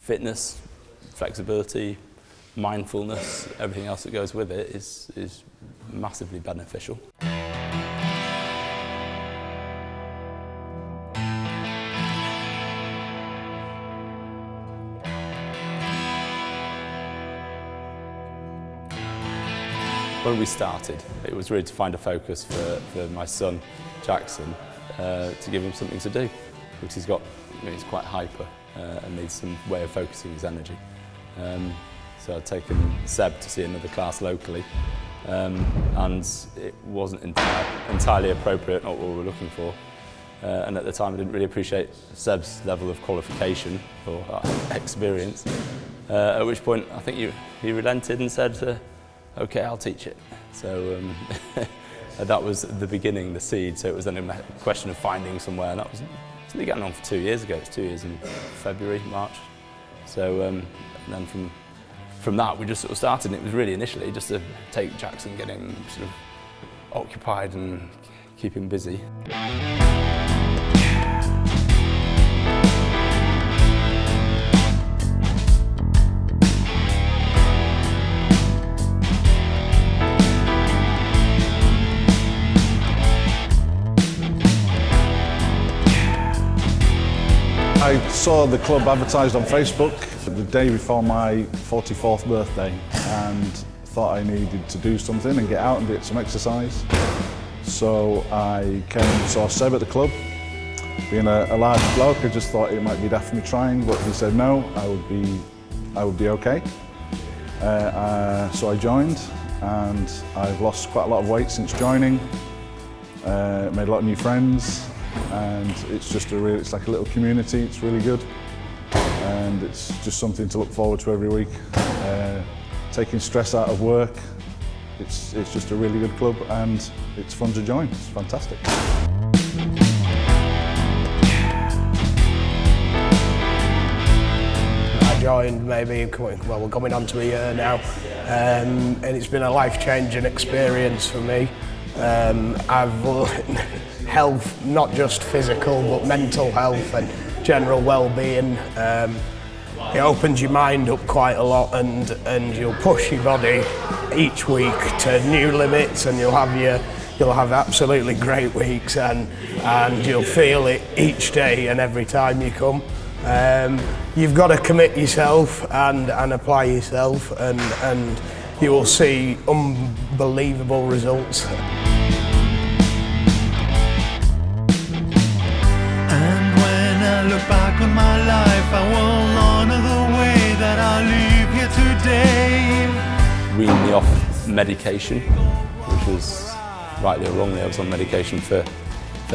fitness, flexibility, mindfulness, everything else that goes with it is massively beneficial. When we started, it was really to find a focus for my son, Jackson, to give him something to do, which he's got, he's quite hyper and needs some way of focusing his energy. So I'd taken Seb to see another class locally, and it wasn't entirely appropriate, not what we were looking for. And at the time I didn't really appreciate Seb's level of qualification or experience, at which point I think he relented and said, okay, I'll teach it. So that was the beginning, the seed. So it was then a question of finding somewhere, and that was only getting on for 2 years ago. It's 2 years in February, March. So and then from that we just sort of started, and it was really initially just to take Jackson, get him sort of occupied and keep him busy. I saw the club advertised on Facebook the day before my 44th birthday and thought I needed to do something and get out and get some exercise. So I came and saw Seb at the club. Being a large bloke, I just thought it might be daft for me trying, but he said no, I would be okay. So I joined, and I've lost quite a lot of weight since joining. Made a lot of new friends. And it's just it's like a little community. It's really good, and it's just something to look forward to every week. Taking stress out of work. It's just a really good club, and it's fun to join. It's fantastic. I joined we're coming on to a year now, and it's been a life-changing experience for me. I've learned health, not just physical but mental health and general well-being. It opens your mind up quite a lot, and you'll push your body each week to new limits, and you'll have absolutely great weeks, and you'll feel it each day and every time you come. You've got to commit yourself and apply yourself, and you will see unbelievable results. Look back on my life, I will honor the way that I live here today. Weaned me off medication, which was rightly or wrongly, I was on medication for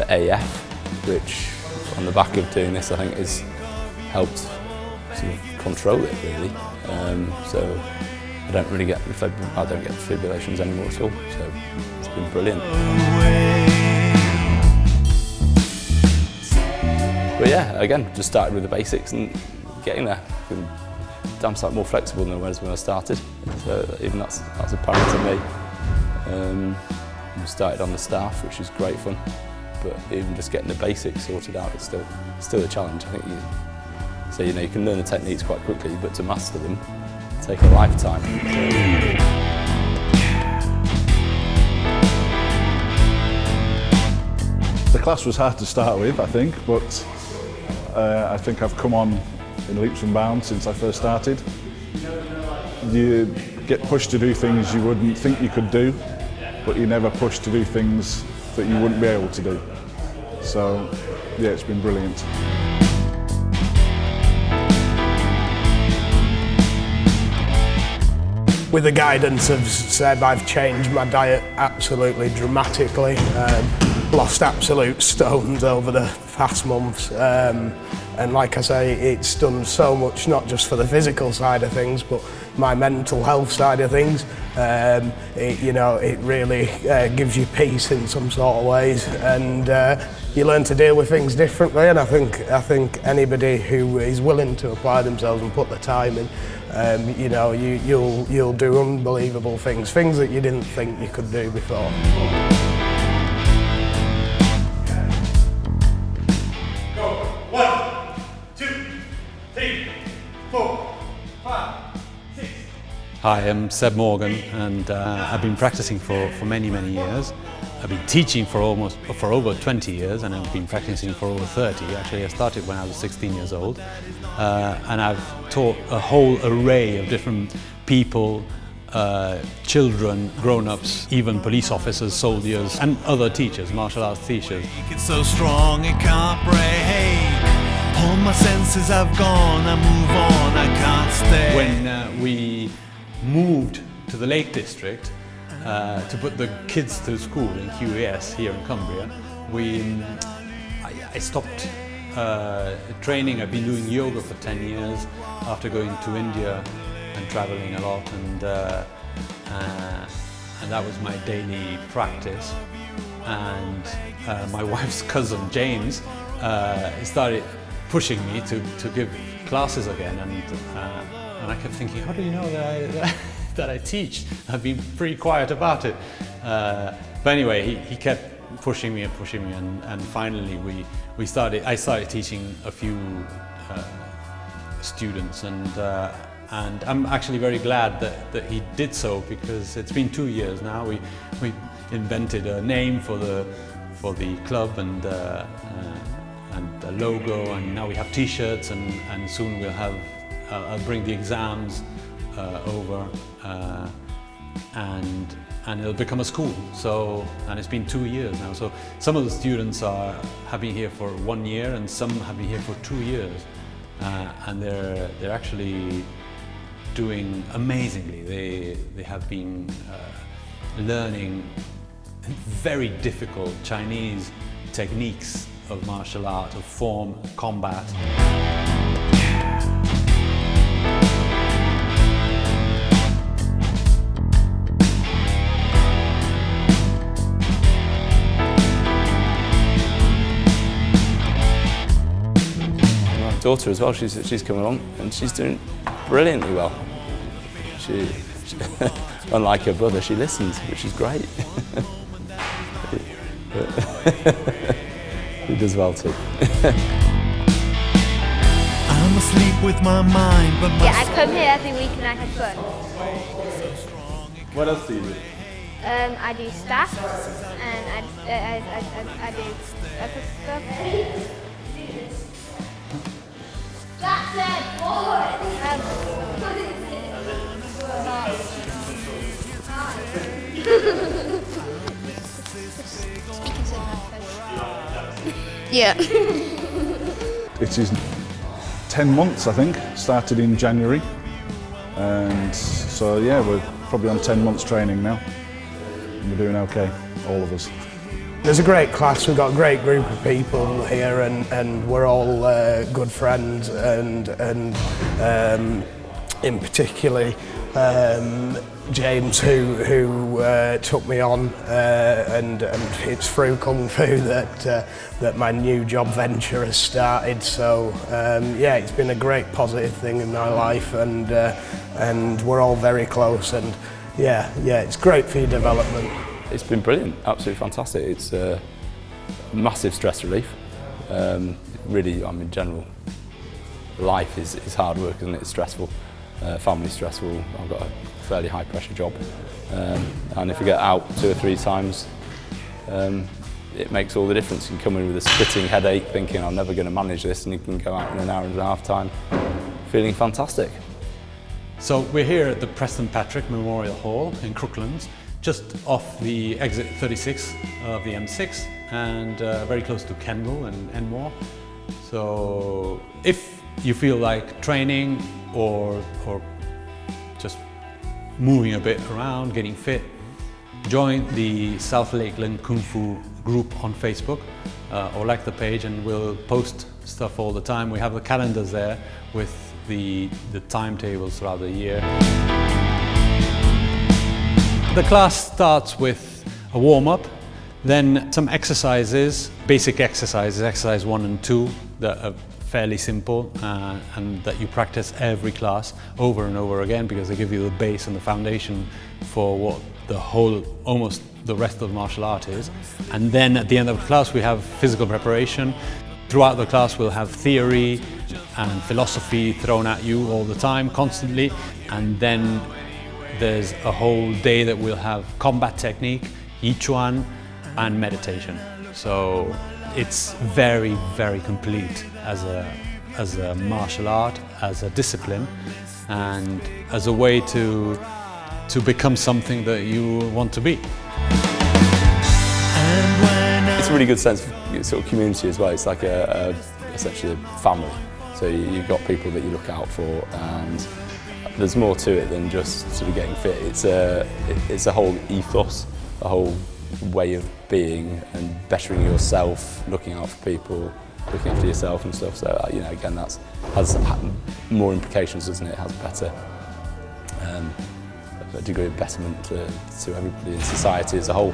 AF, which on the back of doing this I think has helped sort of control it really. So I don't get fibrillations anymore at all, so it's been brilliant. But yeah, again, just started with the basics and getting there. Been damn sight more flexible than I was when I started. So even that's apparent to me. We started on the staff, which is great fun. But even just getting the basics sorted out is still a challenge. I think you can learn the techniques quite quickly, but to master them take a lifetime. The class was hard to start with, I think, but I think I've come on in leaps and bounds since I first started. You get pushed to do things you wouldn't think you could do, but you're never pushed to do things that you wouldn't be able to do. So, yeah, it's been brilliant. With the guidance of Seb, I've changed my diet absolutely dramatically. Lost absolute stones over the past months, and like I say, it's done so much, not just for the physical side of things, but my mental health side of things. It really gives you peace in some sort of ways, and you learn to deal with things differently. And I think anybody who is willing to apply themselves and put the time in, you'll do unbelievable things that you didn't think you could do before. Go. 1, 2, 3, 4. Hi, I'm Seb Morgan, and I've been practicing for many years. I've been teaching for over 20 years, and I've been practicing for over 30. Actually, I started when I was 16 years old, and I've taught a whole array of different people, children, grown-ups, even police officers, soldiers, and other teachers, martial arts teachers. It's so strong it can't break. All my senses have gone, I move on, I can't stay. When we moved to the Lake District to put the kids to school in QAS here in Cumbria, I stopped training. I've been doing yoga for 10 years after going to India and traveling a lot, and that was my daily practice. And my wife's cousin James started pushing me to give classes again, and I kept thinking, how do you know that I teach? I've been pretty quiet about it. But anyway, he kept pushing me, and finally I started teaching a few students, and I'm actually very glad that he did so, because it's been 2 years now. We invented a name for the club and a logo, and now we have t-shirts, and soon we'll have I'll bring the exams over, and it'll become a school. So, and it's been 2 years now. So some of the students have been here for 1 year, and some have been here for 2 years, and they're actually doing amazingly. They have been learning very difficult Chinese techniques of martial art, of form, combat. My daughter as well, she's come along and she's doing brilliantly well. She unlike her brother, she listens, which is great. He does well too. I'm asleep with my mind, but Yeah, I come here every week and I have fun. What else do you do? I do staff and I do other stuff. That's it, Yeah. It is 10 months, I think, started in January, and so yeah, we're probably on 10 months training now. We're doing okay, all of us. There's a great class, we've got a great group of people here, and we're all good friends, and in particular James, who took me on, and it's through Kung Fu that my new job venture has started. So yeah, it's been a great positive thing in my life, and we're all very close, and yeah, it's great for your development. It's been brilliant, absolutely fantastic. It's a massive stress relief. Really, I mean, general life is hard work, isn't it? It's stressful, family stressful. I've got a fairly high pressure job, and if you get out 2 or 3 times, it makes all the difference. You can come in with a splitting headache thinking I'm never going to manage this, and you can go out in an hour and a half time feeling fantastic. So we're here at the Preston Patrick Memorial Hall in Crooklands, just off the exit 36 of the M6, and very close to Kendal and Enmore. So if you feel like training or just moving a bit around, getting fit, join the South Lakeland Kung Fu group on Facebook, or like the page, and we'll post stuff all the time. We have the calendars there with the timetables throughout the year. The class starts with a warm-up, then some exercises, basic exercises, exercise 1 and 2, that are fairly simple and that you practice every class over and over again, because they give you the base and the foundation for what almost the rest of martial art is. And then at the end of the class we have physical preparation. Throughout the class we'll have theory and philosophy thrown at you all the time, constantly, and then there's a whole day that we'll have combat technique, Yiquan, and meditation. So it's very, very complete as a martial art, as a discipline, and as a way to become something that you want to be. It's a really good sense of sort of community as well. It's like essentially a family. So you've got people that you look out for, and there's more to it than just sort of getting fit. It's a whole ethos, a whole way of being and bettering yourself, looking out for people, looking after yourself and stuff. So you know, again, that has more implications, doesn't it? It has better a degree of betterment to everybody in society as a whole.